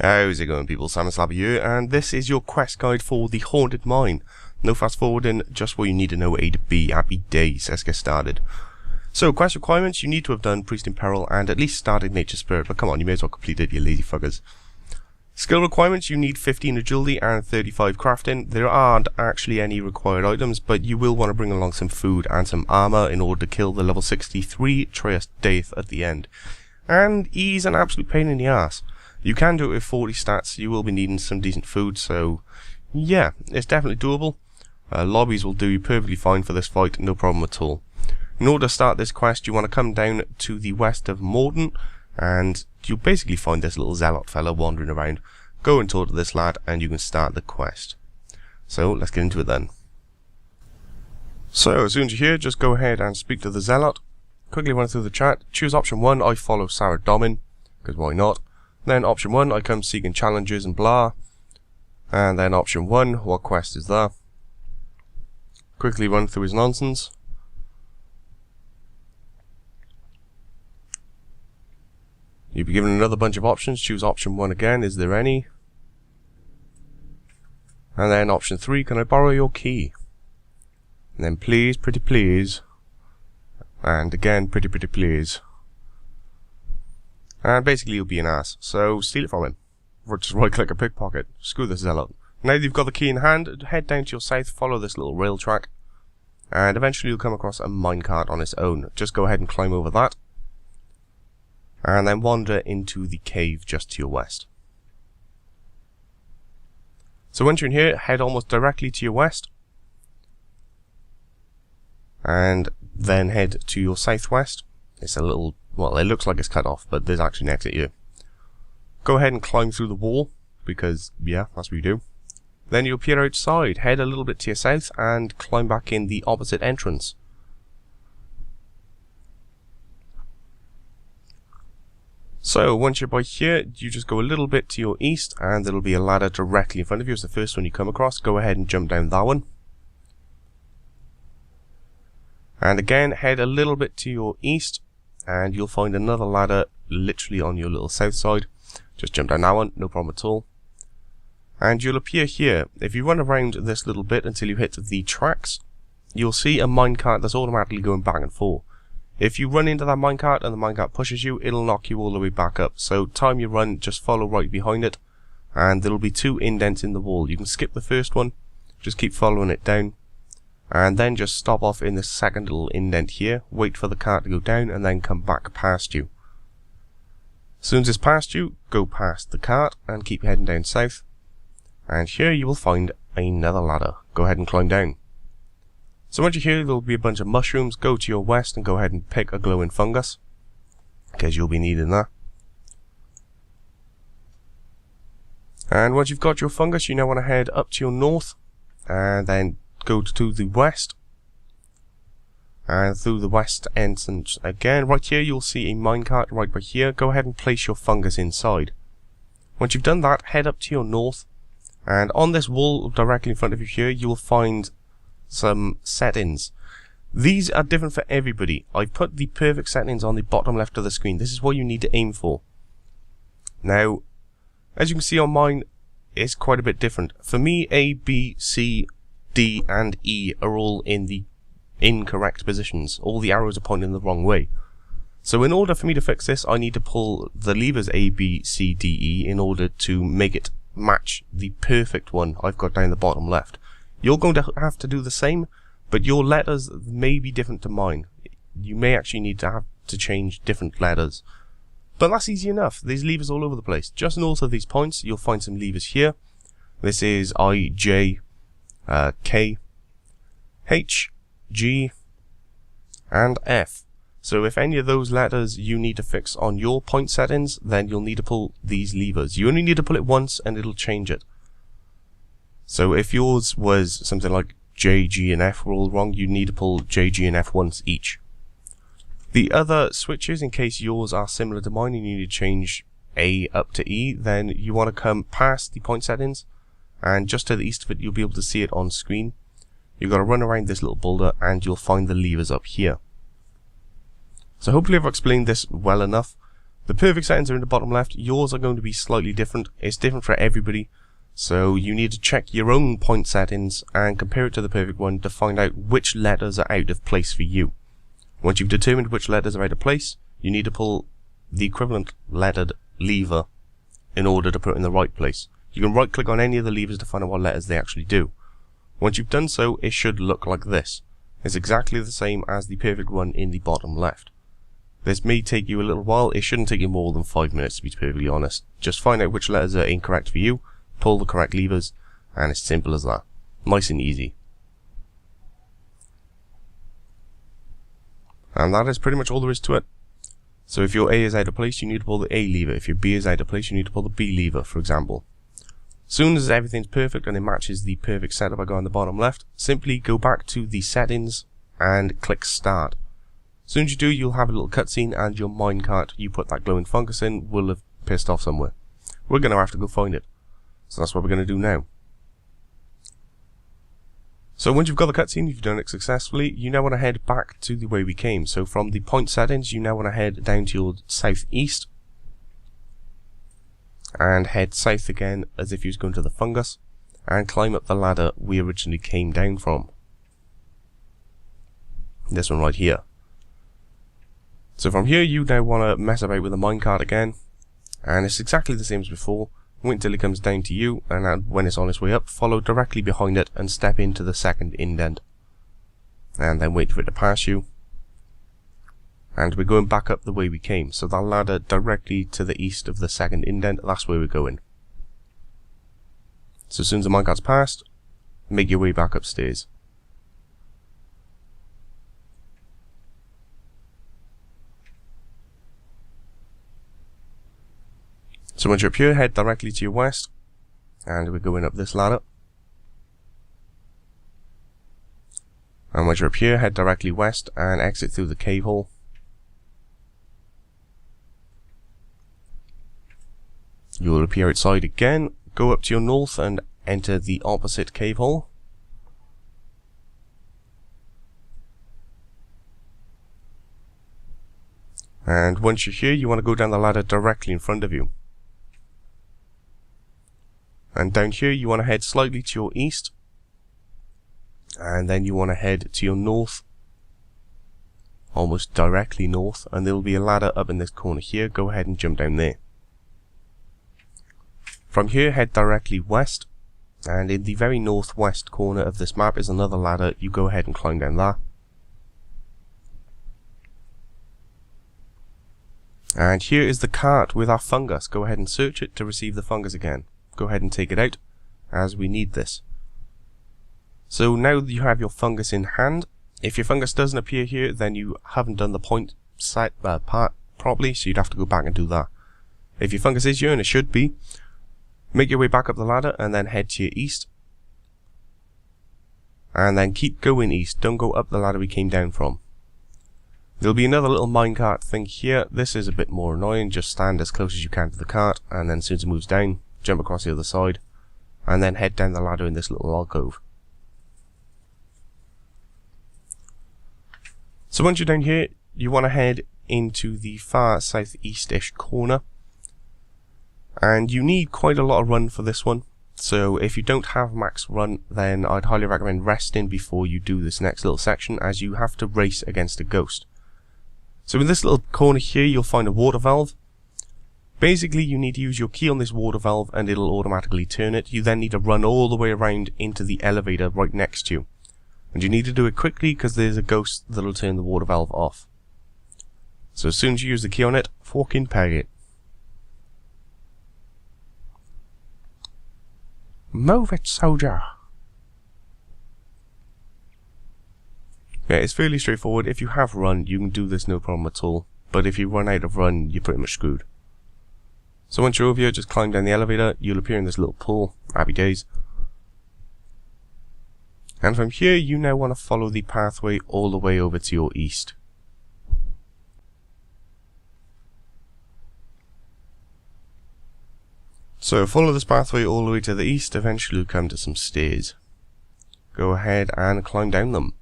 How's it going, people? Simon Slabby here, and this is your quest guide for the Haunted Mine. No fast forwarding, just what you need to know A to B. Happy days, let's get started. So, quest requirements: you need to have done Priest in Peril and at least started Nature Spirit, but come on, you may as well complete it, you lazy fuckers. Skill requirements: you need 15 agility and 35 crafting. There aren't actually any required items, but you will want to bring along some food and some armor in order to kill the level 63 Trias Death at the end. And he's an absolute pain in the ass. You can do it with 40 stats, you will be needing some decent food, so yeah, it's definitely doable. Lobbies will do you perfectly fine for this fight, no problem at all. In order to start this quest, you want to come down to the west of Morden, and you'll basically find this little zealot fella wandering around. Go and talk to this lad, and you can start the quest. So, let's get into it then. So, as soon as you're here, just go ahead and speak to the zealot. Quickly run through the chat. Choose option 1, I follow Sarah Domin, because why not? Then option 1, I come seeking challenges and blah. And then option 1, what quest is that? Quickly run through his nonsense. You'll be given another bunch of options. Choose option 1 again, is there any? And then option 3, can I borrow your key? And then please, pretty please. And again, pretty please. And basically you'll be an ass, so steal it from him. Or just right click a pickpocket. Screw the zealot. Now that you've got the key in hand, head down to your south, follow this little rail track, and eventually you'll come across a minecart on its own. Just go ahead and climb over that, and then wander into the cave just to your west. So once you're in here, head almost directly to your west, and then head to your southwest. It's a little, well, it looks like it's cut off, but there's actually an exit here. Go ahead and climb through the wall, because, yeah, that's what you do. Then you appear outside, head a little bit to your south, and climb back in the opposite entrance. So, once you're by here, you just go a little bit to your east, and there'll be a ladder directly in front of you. It's the first one you come across. Go ahead and jump down that one. And again, head a little bit to your east, and you'll find another ladder literally on your little south side. Just jump down that one, no problem at all. And you'll appear here. If you run around this little bit until you hit the tracks, you'll see a minecart that's automatically going back and forth. If you run into that minecart and the minecart pushes you, it'll knock you all the way back up. So time you run, just follow right behind it, and there'll be 2 indents in the wall. You can skip the first one, just keep following it down, and then just stop off in the second little indent here, wait for the cart to go down, and then come back past you. As soon as it's past you, go past the cart and keep heading down south. And here you will find another ladder. Go ahead and climb down. So once you're here, there'll be a bunch of mushrooms. Go to your west and go ahead and pick a glowing fungus, because you'll be needing that. And once you've got your fungus, you now want to head up to your north, and then go to the west, and through the west entrance again. Right here you'll see a minecart right by here. Go ahead and place your fungus inside. Once you've done that, head up to your north, and on this wall directly in front of you here, you will find some settings. These are different for everybody. I've put the perfect settings on the bottom left of the screen. This is what you need to aim for. Now, as you can see on mine, it's quite a bit different. For me, A, B, C, D and E are all in the incorrect positions. All the arrows are pointing the wrong way. So in order for me to fix this, I need to pull the levers A, B, C, D, E in order to make it match the perfect one I've got down the bottom left. You're going to have to do the same, but your letters may be different to mine. You may actually need to have to change different letters. But that's easy enough. There's levers all over the place. Just north of these points, you'll find some levers here. This is I, J, K, H, G, and F. So if any of those letters you need to fix on your point settings, then you'll need to pull these levers. You only need to pull it once and it'll change it. So if yours was something like J, G, and F were all wrong, you need to pull J, G, and F once each. The other switches, in case yours are similar to mine and you need to change A up to E, then you want to come past the point settings, and just to the east of it you'll be able to see it on screen. You've got to run around this little boulder and you'll find the levers up here. So hopefully I've explained this well enough. The perfect settings are in the bottom left. Yours are going to be slightly different. It's different for everybody. So you need to check your own point settings and compare it to the perfect one to find out which letters are out of place for you. Once you've determined which letters are out of place, you need to pull the equivalent lettered lever in order to put it in the right place. You can right click on any of the levers to find out what letters they actually do. Once you've done so, it should look like this. It's exactly the same as the perfect one in the bottom left. This may take you a little while. It shouldn't take you more than 5 minutes, to be perfectly honest. Just find out which letters are incorrect for you, pull the correct levers, and it's simple as that. Nice and easy. And that is pretty much all there is to it. So if your A is out of place, you need to pull the A lever. If your B is out of place, you need to pull the B lever, for example. As soon as everything's perfect and it matches the perfect setup I got on the bottom left, simply go back to the settings and click start. As soon as you do, you'll have a little cutscene and your minecart you put that glowing fungus in will have pissed off somewhere. We're going to have to go find it. So that's what we're going to do now. So once you've got the cutscene, you've done it successfully, you now want to head back to the way we came. So from the point settings, you now want to head down to your southeast and head south again as if you was going to the fungus and climb up the ladder we originally came down from. This one right here. So from here you now want to mess about with the minecart again, and it's exactly the same as before. Wait until it comes down to you, and when it's on its way up, follow directly behind it and step into the second indent. And then wait for it to pass you. And we're going back up the way we came, so that ladder directly to the east of the second indent, that's where we're going. So as soon as the minecart's passed, make your way back upstairs. So once you're up here, head directly to your west, and we're going up this ladder. And once you're up here, head directly west and exit through the cave hole. You will appear outside again, go up to your north and enter the opposite cave hole. And once you're here, you want to go down the ladder directly in front of you. And down here you want to head slightly to your east, and then you want to head to your north, almost directly north, and there will be a ladder up in this corner here. Go ahead and jump down there. From here head directly west, and in the very northwest corner of this map is another ladder. You go ahead and climb down that. And here is the cart with our fungus. Go ahead and search it to receive the fungus again. Go ahead and take it out, as we need this. So now that you have your fungus in hand, if your fungus doesn't appear here, then you haven't done the point set part properly, so you'd have to go back and do that. If your fungus is here, and it should be, make your way back up the ladder and then head to your east. And then keep going east, don't go up the ladder we came down from. There'll be another little minecart thing here. This is a bit more annoying. Just stand as close as you can to the cart, and then as soon as it moves down, jump across the other side, and then head down the ladder in this little alcove. So once you're down here, you want to head into the far southeast-ish corner, and you need quite a lot of run for this one. So if you don't have max run, then I'd highly recommend resting before you do this next little section, as you have to race against a ghost. So in this little corner here, you'll find a water valve. Basically, you need to use your key on this water valve and it'll automatically turn it. You then need to run all the way around into the elevator right next to you. And you need to do it quickly because there's a ghost that'll turn the water valve off. So as soon as you use the key on it, fucking peg it. Move it, soldier! Yeah, it's fairly straightforward. If you have run, you can do this no problem at all. But if you run out of run, you're pretty much screwed. So once you're over here, just climb down the elevator, you'll appear in this little pool. Happy days. And from here, you now want to follow the pathway all the way over to your east. So follow this pathway all the way to the east, eventually you'll come to some stairs. Go ahead and climb down them.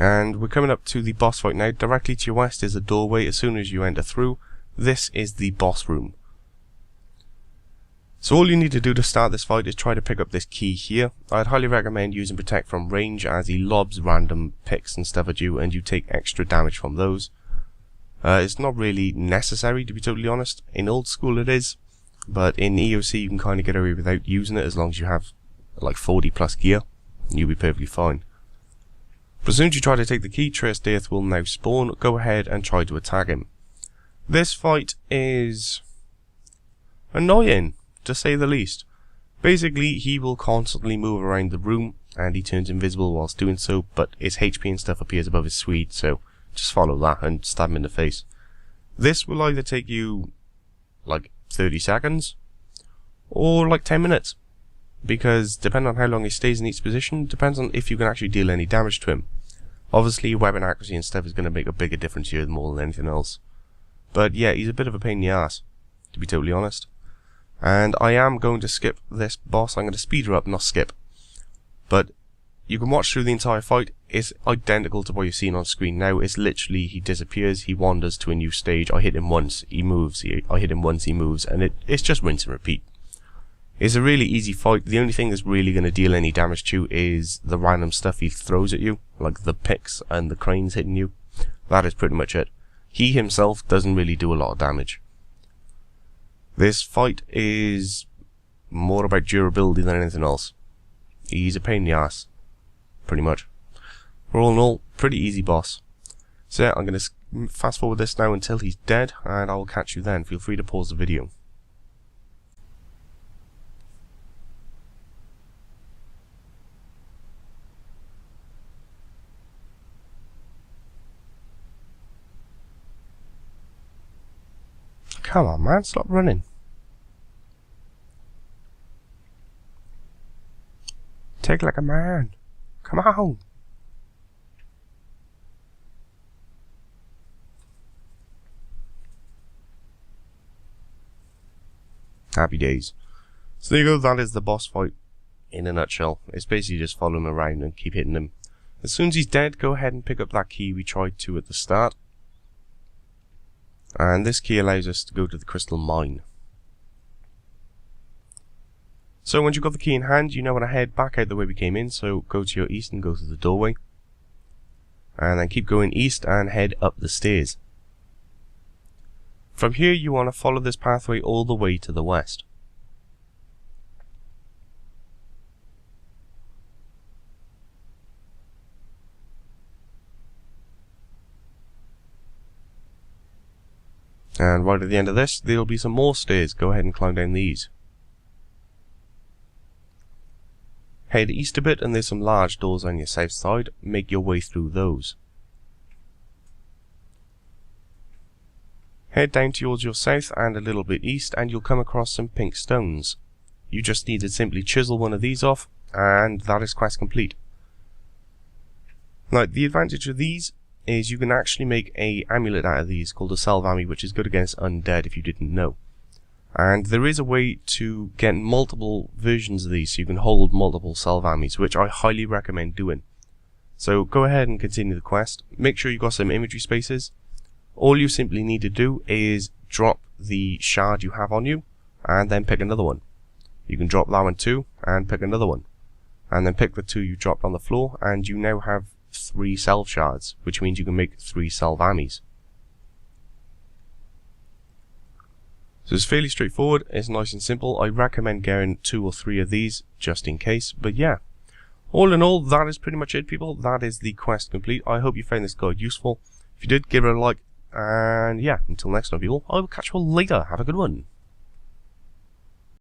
And we're coming up to the boss fight now. Directly to your west is a doorway. As soon as you enter through, this is the boss room. So all you need to do to start this fight is try to pick up this key here. I'd highly recommend using Protect from range, as he lobs random picks and stuff at you and you take extra damage from those. It's not really necessary, to be totally honest. In old school it is, but in EOC you can kind of get away without using it as long as you have like 40 plus gear. You'll be perfectly fine. But as soon as you try to take the key, Trace Death will now spawn. Go ahead and try to attack him. This fight is annoying, to say the least. Basically, he will constantly move around the room and he turns invisible whilst doing so, but his HP and stuff appears above his speed, so just follow that and stab him in the face. This will either take you like 30 seconds or like 10 minutes, because depending on how long he stays in each position, depends on if you can actually deal any damage to him. Obviously weapon accuracy and stuff is going to make a bigger difference here more than anything else. But yeah, he's a bit of a pain in the ass, to be totally honest. And I am going to skip this boss. I'm going to speed her up, not skip. But you can watch through the entire fight. It's identical to what you're seeing on screen now. It's literally, he disappears, he wanders to a new stage. I hit him once, he moves. I hit him once, he moves. And it's just rinse and repeat. It's a really easy fight. The only thing that's really going to deal any damage to you is the random stuff he throws at you, like the picks and the cranes hitting you. That is pretty much it. He himself doesn't really do a lot of damage. This fight is more about durability than anything else. He's a pain in the ass, pretty much. All in all, pretty easy boss. So yeah, I'm going to fast forward this now until he's dead, and I will catch you then. Feel free to pause the video. Come on, man, stop running. Take like a man. Come on. Happy days. So there you go, that is the boss fight in a nutshell. It's basically just follow him around and keep hitting him. As soon as he's dead, go ahead and pick up that key we tried to at the start. And this key allows us to go to the crystal mine. So once you've got the key in hand, you now want to head back out the way we came in. So go to your east and go to the doorway. And then keep going east and head up the stairs. From here you want to follow this pathway all the way to the west. And right at the end of this, there'll be some more stairs. Go ahead and climb down these. Head east a bit and there's some large doors on your south side. Make your way through those. Head down towards your south and a little bit east and you'll come across some pink stones. You just need to simply chisel one of these off and that is quest complete. Now the advantage of these is you can actually make a amulet out of these called a salvami, which is good against undead if you didn't know. And there is a way to get multiple versions of these so you can hold multiple salvamis, which I highly recommend doing. So go ahead and continue the quest. Make sure you got some inventory spaces. All you simply need to do is drop the shard you have on you and then pick another one. You can drop that one too and pick another one. And then pick the two you dropped on the floor and you now have 3 salve shards, which means you can make 3 salvamis. So it's fairly straightforward, it's nice and simple. I recommend getting 2 or 3 of these just in case, but yeah. All in all, that is pretty much it, people. That is the quest complete. I hope you found this guide useful. If you did, give it a like, and yeah, until next time, people, I will catch you all later. Have a good one.